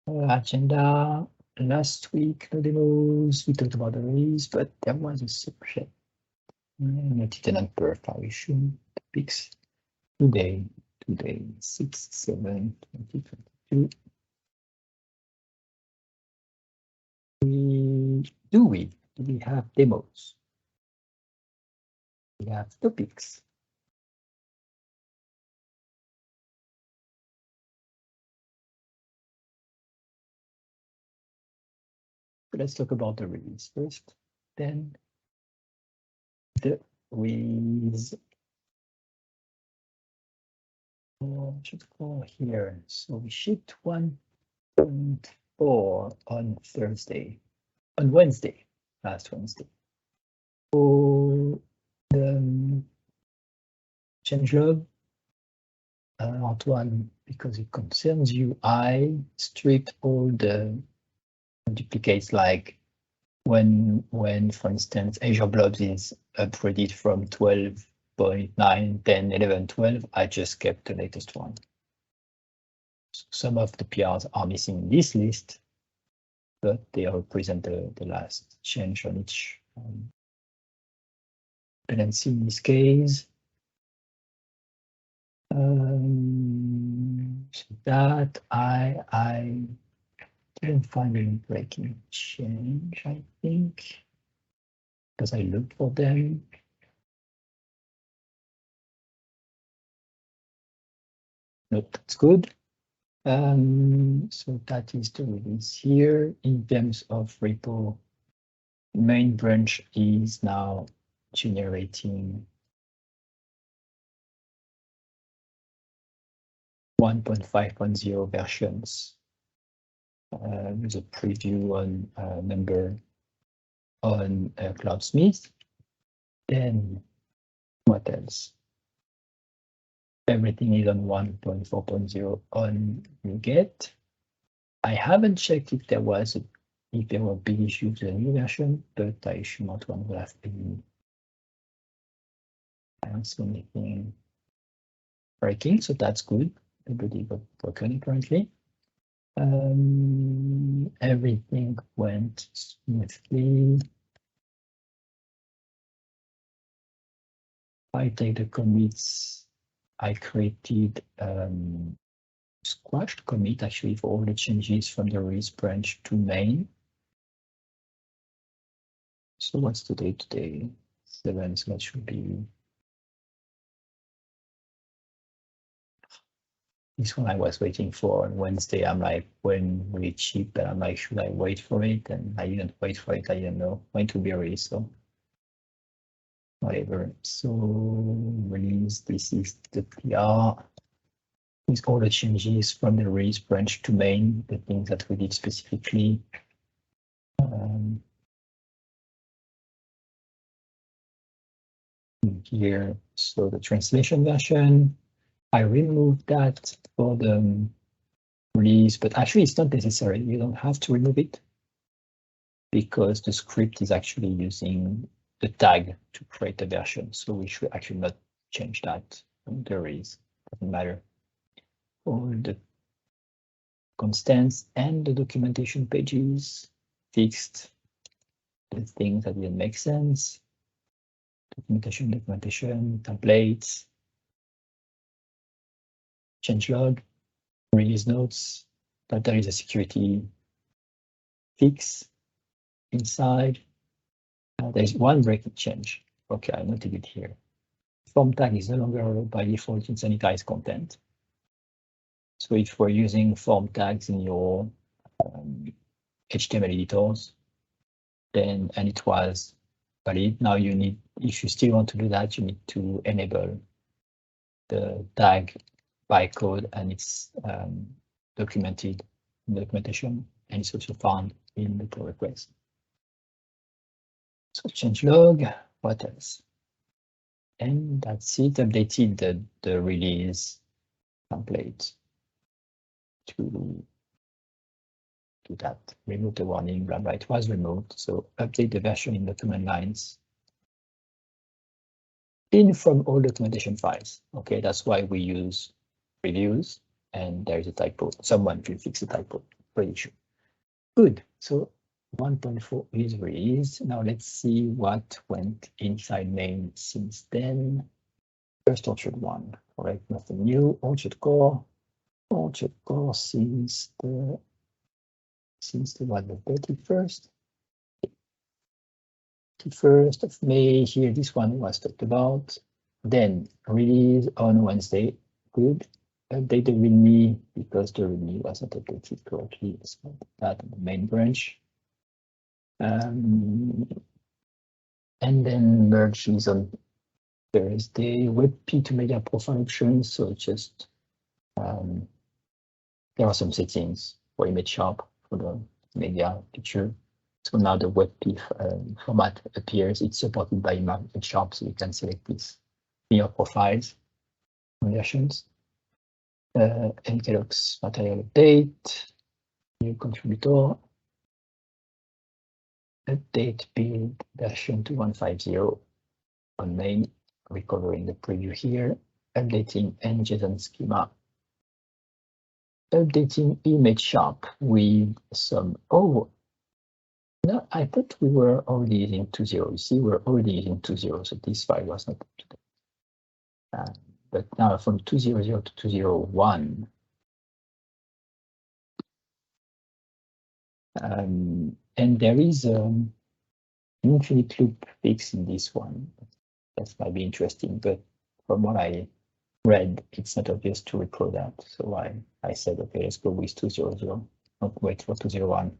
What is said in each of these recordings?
Agenda. Last week, no demos. We talked about the release, but there was a subject. Not an unperf issue. Topics today, 6/7/2022. Do we have demos? We have topics. Let's talk about the release first, then the release. Should go here. So we shipped 1.4 on Wednesday, last Wednesday. For the changelog, Antoine, because it concerns you, I stripped all the duplicates, like when for instance Azure Blobs is upgraded from 12.9, 10, 11, 12, I just kept the latest one. So some of the PRs are missing in this list, but they represent the last change on each dependency in this case. So that I didn't find any breaking change, I think, because I looked for them. Nope, that's good. So that is the release here. In terms of repo, main branch is now generating 1.5.0 versions with a preview on number on Cloudsmith. Then what else? Everything is on 1.4.0 on NuGet. I haven't checked if there were big issues with the new version, but I assume not one will have been. I don't see anything breaking, so that's good. Nobody got broken currently. Everything went smoothly. I take the commits. I created squashed commit actually for all the changes from the release branch to main. So what's today? Today 7, so that should be. This one I was waiting for on Wednesday. I'm like, when will it ship? And I'm like, should I wait for it? And I didn't wait for it. I didn't know when to be released. So whatever. So release. This is the PR with all the changes from the release branch to main, the things that we did specifically. Here, so the translation version. I removed that for the release, but actually it's not necessary. You don't have to remove it because the script is actually using the tag to create a version. So we should actually not change that. The release doesn't matter. All the constants and the documentation pages fixed. The things that didn't make sense. Documentation, templates. Changelog, release notes, that there is a security fix inside. There's one breaking change. Okay, I noted it here. Form tag is no longer allowed by default in sanitized content. So if we're using form tags in your HTML editors, then and it was valid, now you need, if you still want to do that, you need to enable the tag by code, and it's documented in the documentation, and it's also found in the pull request. So changelog, what else? And that's it. Updated the release template to do that. Remove the warning, blah blah. It was removed. So update the version in the command lines. In from all documentation files. Okay, that's why we use reviews, and there is a typo. Someone will fix the typo. pretty sure. Good. So 1.4 is released. Now let's see what went inside main since then. First Orchard 1, correct? Nothing new. Orchard core since the what, the 31st. 31st of May. Here, this one was talked about. Then release on Wednesday. Good. Update the README because the README wasn't updated correctly. So that on the main branch. And then merge is on Thursday. WebP to media profile options. So just there are some settings for ImageSharp for the media picture. So now the WebP format appears. It's supported by ImageSharp, so you can select this in your profiles versions. NLog material update, new contributor, update build version 2150 on main, recovering the preview here, updating NJsonSchema, updating ImageSharp with some, oh, no, I thought we were already using 2.0. You see, we're already using 2.0, so this file was not up to date. But now from 2.0 to 2.0.1, and there is an infinite loop fix in this one. That might be interesting, but from what I read, it's not obvious to repro that. So I said, okay, let's go with 2.0.0, not wait for 2.0.1.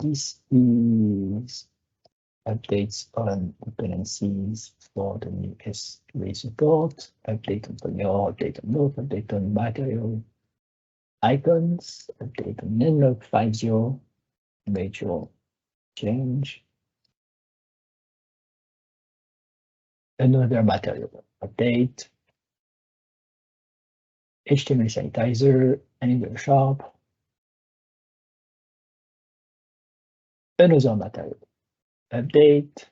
This is updates on dependencies for the new S3 support, update on CodeMirror, update on node, update on material icons, update on NLog 5.0, major change. Another material update, HtmlSanitizer, AngleSharp, another material update.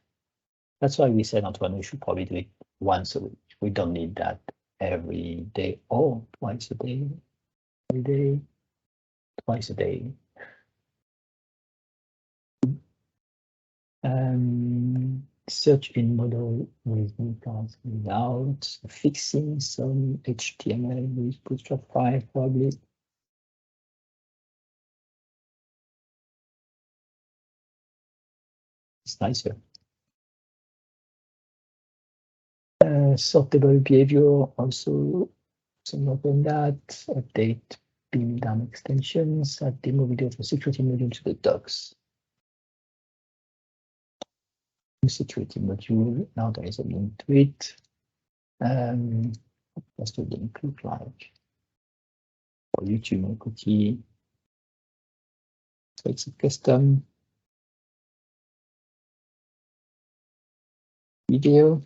That's why we said, Antoine, we should probably do it once a week. We don't need that every day or twice a day. Every day, twice a day. Search in modal with new cards without fixing some HTML with Bootstrap 5 probably. It's nicer. Sortable behavior also some work on that. Update beam down extensions. Add demo video for security module to the docs. New security module. Now there is a link to it. What's the link look like? For YouTube and cookie. So it's a custom video.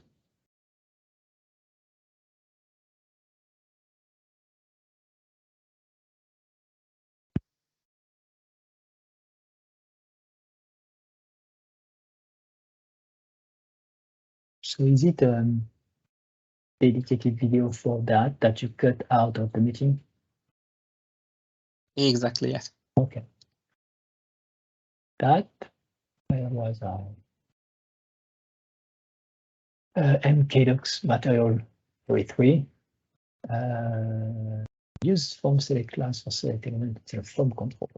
So is it a dedicated video for that you cut out of the meeting? Exactly, yes. Okay. That, where was I? MKDocs material 33. Use form select class for select element instead of form control.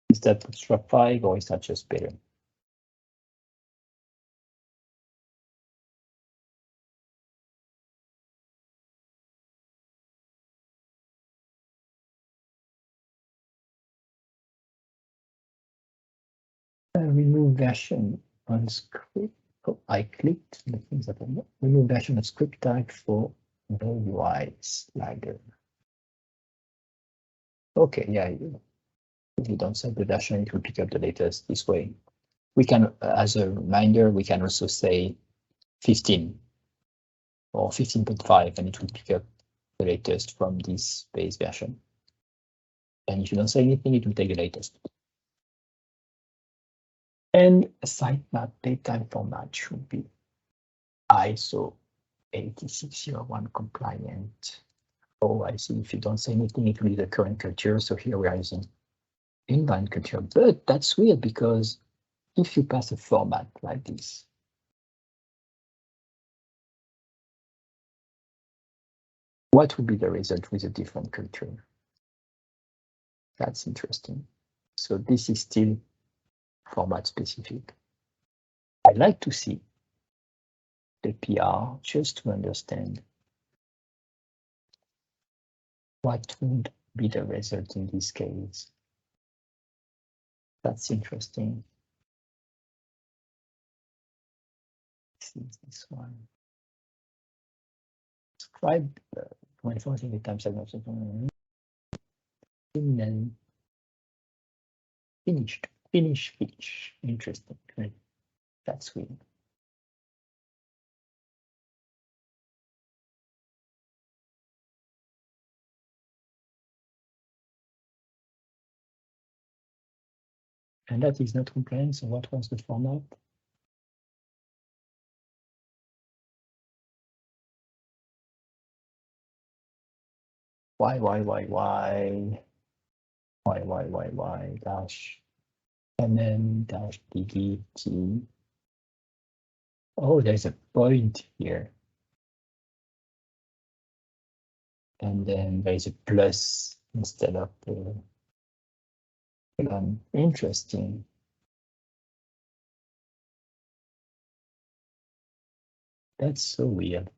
Is that Bootstrap 5 or is that just better? Remove version on script. Oh, I clicked the things that I know. Remove version of script tag for the UI slider. Okay, yeah. If you don't set the version, it will pick up the latest this way. We can, as a reminder, we can also say 15 or 15.5, and it will pick up the latest from this base version. And if you don't say anything, it will take the latest. And a sitemap DateTime format should be ISO 8601 compliant. Oh, I see. If you don't say anything, it will be the current culture. So here we are using inline culture. But that's weird because if you pass a format like this, what would be the result with a different culture? That's interesting. So this is still format specific. I'd like to see the PR just to understand what would be the result in this case. That's interesting. See this one. Describe 24 times finished. Finish. Interesting. That's weird. And that is not compliant. So what was the format? Why? Dash NM dash DDT. Oh, there's a point here. And then there's a plus instead of the interesting. That's so weird.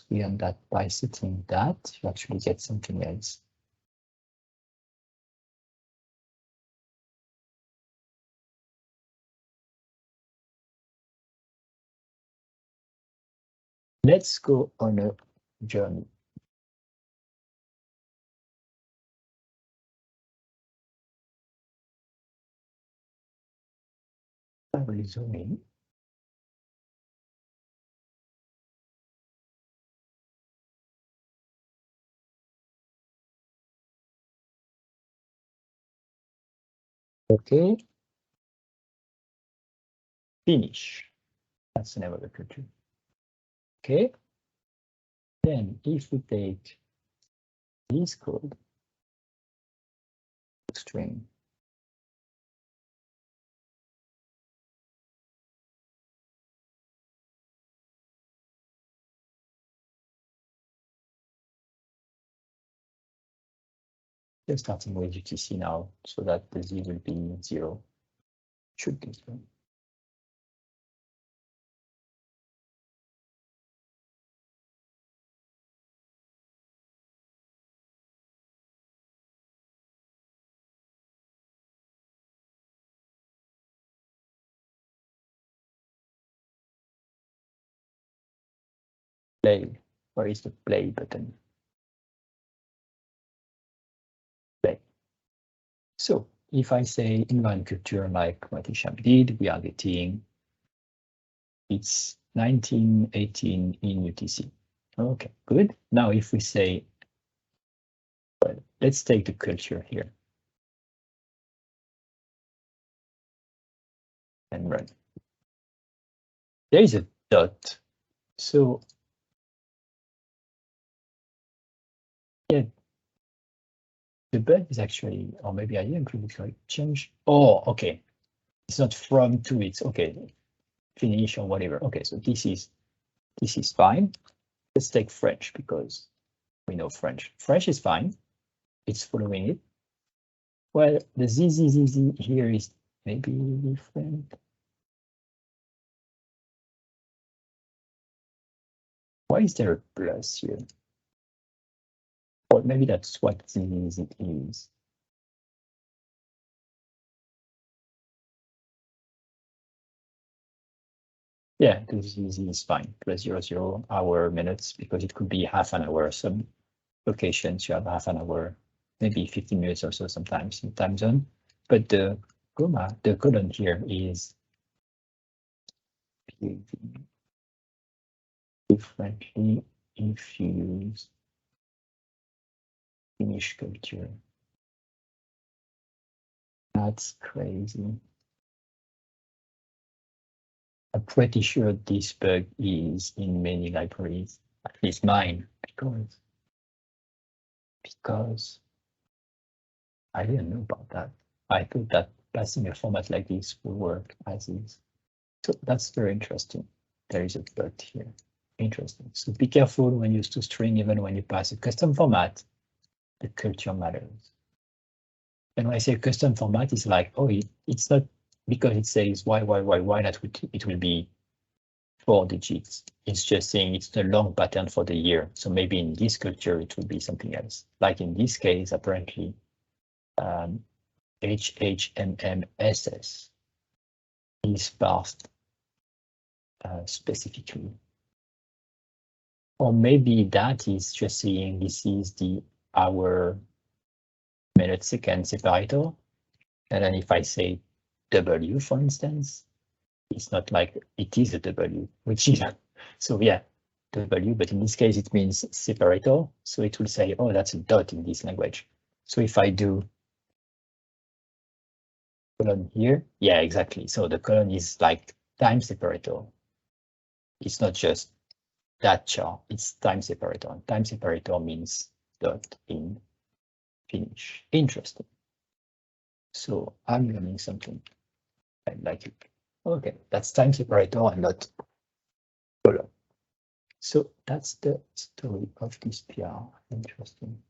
We end that by setting that, you actually get something else. Let's go on a journey. I will zoom in. Okay. Finish. That's the name of the culture. Okay. Then if we take this code, string, we're starting with UTC now, so that the Z will be 0. Should be 0. Play. Where is the play button? Play. So if I say inline culture like what HtmlSanitizer did, we are getting it's 1918 in UTC. Okay, good. Now if we say, well, let's take the culture here and run. There is a dot. So yeah, the bug is actually, or maybe I didn't really change. Oh, okay. It's not from to, it's okay. Finish or whatever. Okay, so this is fine. Let's take French because we know French. French is fine. It's following it. Well, the ZZZZ here is maybe different. Why is there a plus here? Or maybe that's what ZZZ is. Yeah, the ZZZ is fine. Plus 00 hour minutes because it could be half an hour. Some locations you have half an hour, maybe 15 minutes or so sometimes in time zone. But the comma, the colon here is behaving differently if you use Finnish culture. That's crazy. I'm pretty sure this bug is in many libraries, at least mine, because I didn't know about that. I thought that passing a format like this will work as is. So that's very interesting. There is a bug here. Interesting. So be careful when you use toString, even when you pass a custom format, the culture matters. And when I say custom format, it's like, oh, it's not because it says why not it will be 4 digits. It's just saying it's the long pattern for the year. So maybe in this culture, it will be something else. Like in this case, apparently, HtmlSanitizer is parsed specifically. Or maybe that is just saying this is the hour, minute, second separator. And then if I say W, for instance, it's not like it is a W, which is, so yeah, W, but in this case, it means separator. So it will say, oh, that's a dot in this language. So if I do colon here, yeah, exactly. So the colon is like time separator. It's not just that char, it's time separator. And time separator means dot in Finnish. Interesting. So I'm learning something. I like it. Okay, that's time separator and not colon. So that's the story of this PR. Interesting.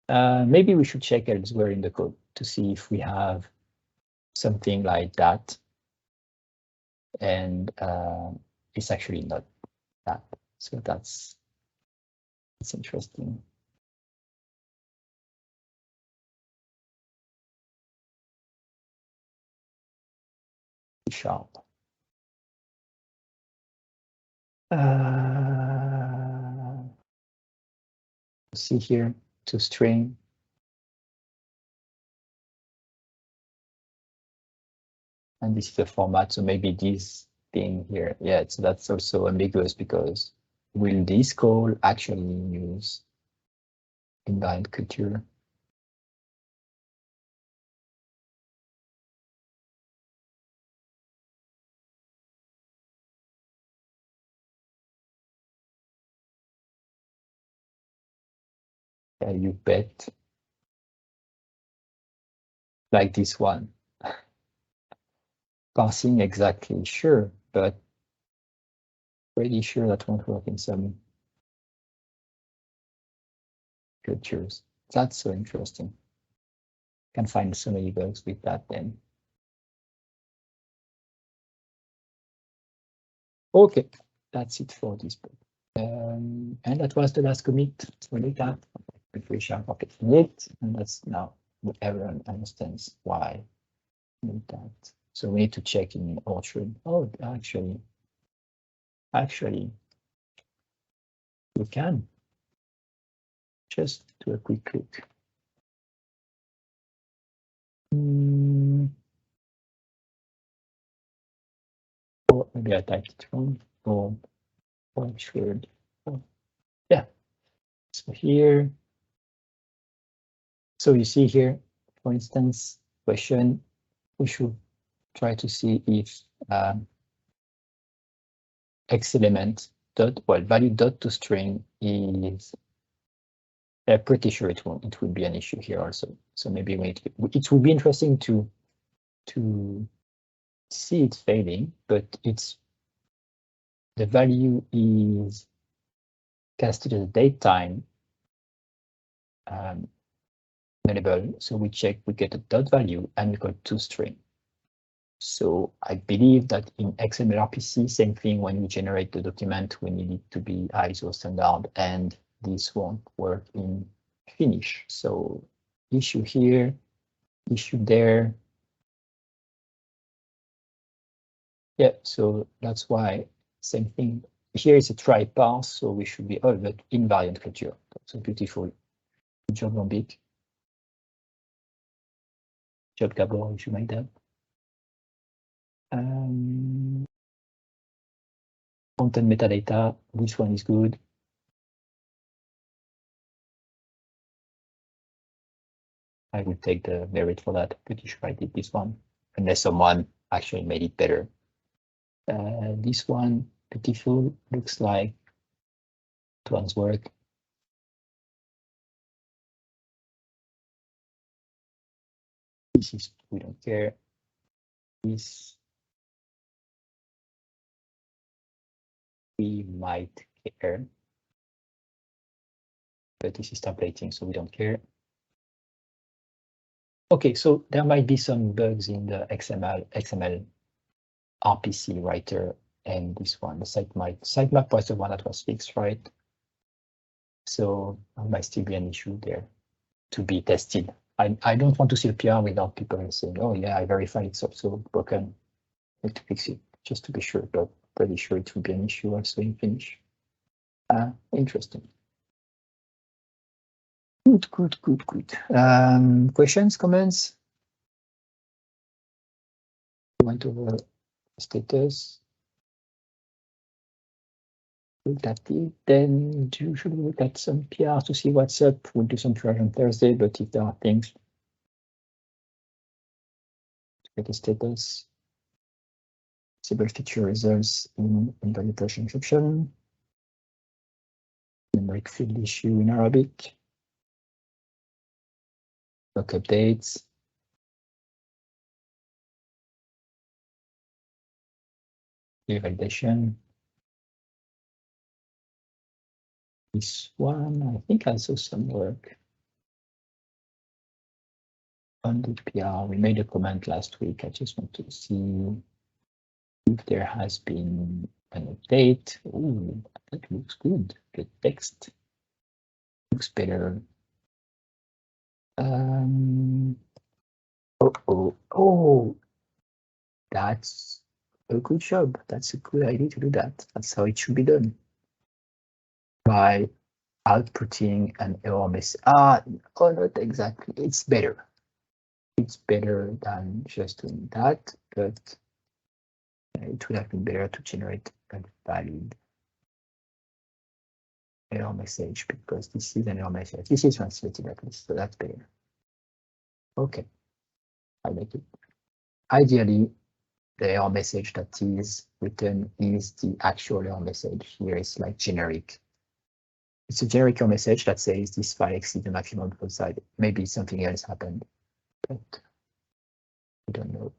Maybe we should check elsewhere in the code to see if we have something like that. And it's actually not that. So that's interesting. Sharp. See here toString. And this is the format, so maybe this thing here, yeah, so that's also ambiguous because will this call actually use invariant culture? Yeah, you bet. Like this one. Parsing exactly, sure, but pretty sure that won't work in some cultures. That's so interesting. Can find so many bugs with that then. Okay, that's it for this book. And that was the last commit. We did that. We shall pocket it, and that's now everyone understands why we did that. So we need to check in Orchard. Oh, actually, we can just do a quick look. Or maybe I typed it wrong. Or Orchard. Oh, yeah. So here. So you see here, for instance, question. We should try to see if X element dot value dot toString is pretty sure it will be an issue here also. So maybe it will be interesting to see it failing, but the value is casted as DateTime variable. So we check, we get a dot value and we got toString. So I believe that in XMLRPC, same thing, when we generate the document, we need it to be ISO standard, and this won't work in Finnish. So issue here, issue there. Yeah, so that's why same thing. Here is a try parse, so we should be all but invariant culture. So beautiful. Good job, Lombiq. Job, Gabor, if you made that. Content metadata, this one is good. I would take the merit for that. Pretty sure I did this one, unless someone actually made it better. This one, beautiful, looks like it one's work. This is, we don't care. This, we might care. But this is templating, so we don't care. Okay, so there might be some bugs in the XML RPC writer and this one, the sitemap was the one that was fixed, right? So there might still be an issue there to be tested. I don't want to see a PR without people saying, oh yeah, I verified it's also broken. I need to fix it just to be sure, but pretty sure it will be an issue also in Finish. Interesting. Good. Questions, comments? Went over status. Looked at it, then should we look at some PRs to see what's up? We'll do some triage on Thursday, but if there are things, get the status. Disable feature results in invalid version exception. Numeric field issue in Arabic. Lock updates. Validation. This one, I think I saw some work on the PR. We made a comment last week. I just want to see if there has been an update. Oh, that looks good. The text looks better. Oh, that's a good job. That's a good idea to do that. That's how it should be done. By outputting an error message. Oh, not exactly. It's better. It's better than just doing that, but it would have been better to generate a valid error message because this is an error message. This is translated at least, so that's better. Okay, I like it. Ideally, the error message that is written is the actual error message. Here it's like generic. It's a generic error message that says this file exceeds the maximum font size. Maybe something else happened, but we don't know.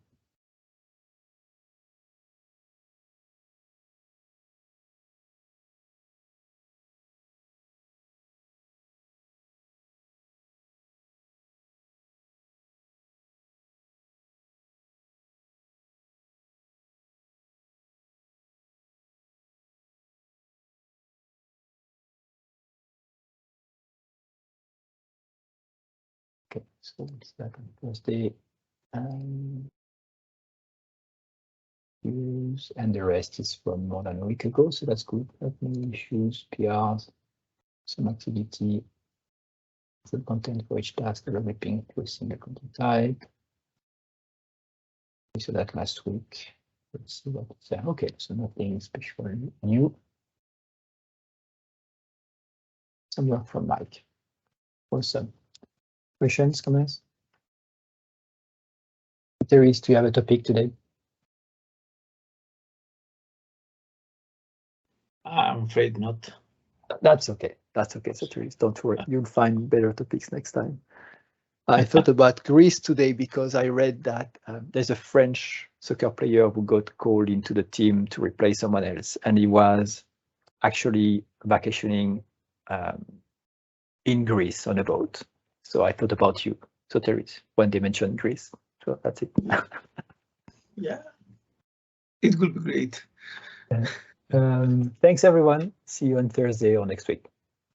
Okay, so it's that on Thursday. Use and the rest is from more than a week ago, so that's good. No issues, PRs, some activity, full content for each task, the mapping to a single content type. We saw that last week. Let's see what it's there. Okay, so nothing special new. Some work from Mike. Awesome. Questions, comments? Therese, do you have a topic today? I'm afraid not. That's okay. That's okay, so Therese, don't worry. You'll find better topics next time. I thought about Greece today because I read that there's a French soccer player who got called into the team to replace someone else, and he was actually vacationing in Greece on a boat. So I thought about you, so Therese, when they mentioned Greece. So that's it. Yeah, it will be great. Thanks, everyone. See you on Thursday or next week.